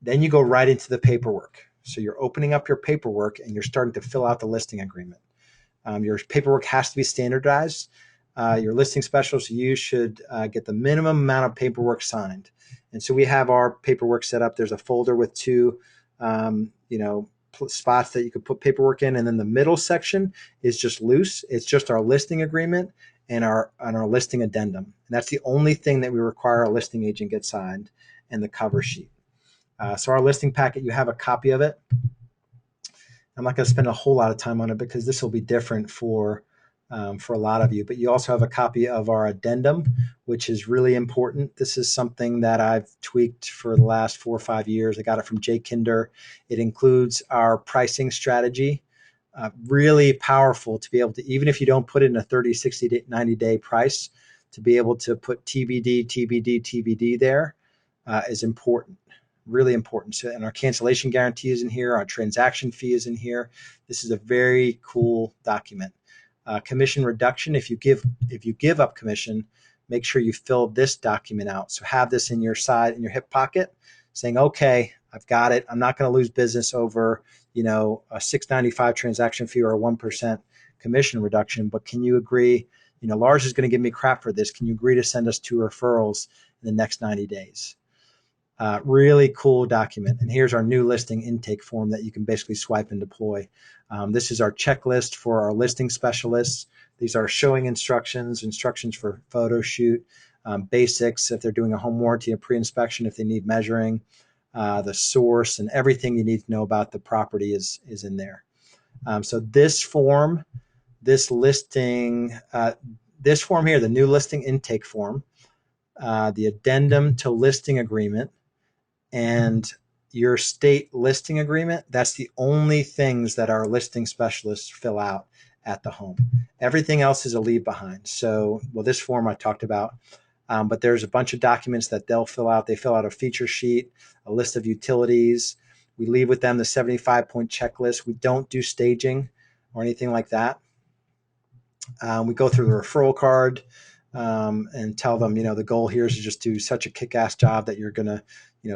Then you go right into the paperwork. So you're opening up your paperwork and you're starting to fill out the listing agreement. Your paperwork has to be standardized. Your listing specialist, you should get the minimum amount of paperwork signed. And so we have our paperwork set up. There's a folder with two, spots that you could put paperwork in, and then the middle section is just loose. It's just our listing agreement and our listing addendum. And that's the only thing that we require a listing agent get signed, and the cover sheet. So our listing packet, you have a copy of it. I'm not going to spend a whole lot of time on it because this will be different for a lot of you. But you also have a copy of our addendum, which is really important. This is something that I've tweaked for the last 4 or 5 years. I got it from Jay Kinder. It includes our pricing strategy. Really powerful to be able to, even if you don't put it in a 30, 60, 90-day price, to be able to put TBD, TBD, TBD there is important. Really important. So, and our cancellation guarantee is in here. Our transaction fee is in here. This is a very cool document. Commission reduction. If you give up commission, make sure you fill this document out. So have this in your hip pocket, saying, okay, I've got it. I'm not going to lose business over, a $6.95 transaction fee or a 1% commission reduction. But can you agree? Lars is going to give me crap for this. Can you agree to send us 2 referrals in the next 90 days? Really cool document. And here's our new listing intake form that you can basically swipe and deploy. This is our checklist for our listing specialists. These are showing instructions for photo shoot, basics if they're doing a home warranty, a pre-inspection if they need measuring, the source, and everything you need to know about the property is in there. So this form, this form here, the new listing intake form, the addendum to listing agreement, and your state listing agreement, that's the only things that our listing specialists fill out at the home. Everything else is a leave behind. So, this form I talked about, but there's a bunch of documents that they'll fill out. They fill out a feature sheet, a list of utilities. We leave with them the 75-point checklist. We don't do staging or anything like that. We go through the referral card and tell them, the goal here is to just do such a kick-ass job that you're going to,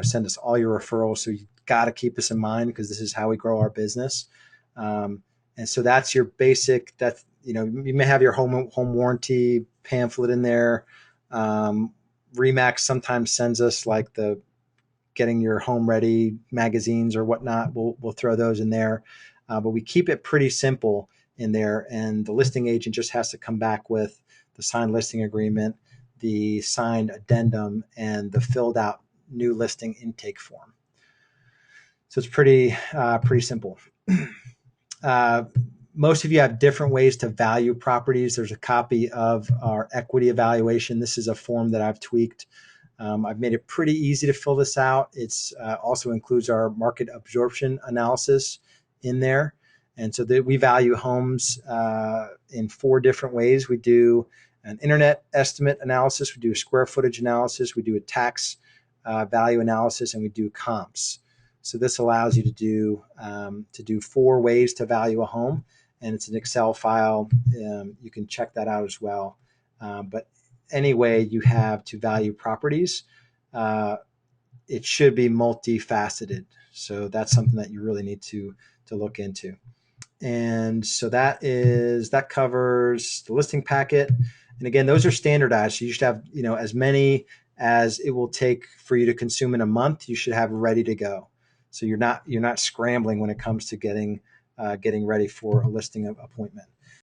send us all your referrals. So you got to keep this in mind because this is how we grow our business. And so that's your basic, you may have your home warranty pamphlet in there. Remax sometimes sends us like the getting your home ready magazines or whatnot. We'll throw those in there. But we keep it pretty simple in there. And the listing agent just has to come back with the signed listing agreement, the signed addendum, and the filled out new listing intake form. So it's pretty simple. Most of you have different ways to value properties. There's a copy of our equity evaluation. This is a form that I've tweaked. I've made it pretty easy to fill this out. It's also includes our market absorption analysis in there. And so we value homes in 4 different ways. We do an internet estimate analysis, we do a square footage analysis, we do a tax value analysis, and we do comps. So this allows you to do 4 ways to value a home, and it's an Excel file. You can check that out as well. But any way you have to value properties, it should be multifaceted. So that's something that you really need to look into. And so that covers the listing packet. And again, those are standardized. So you should have, as many as it will take for you to consume in a month, you should have ready to go. So you're not scrambling when it comes to getting ready for a listing appointment.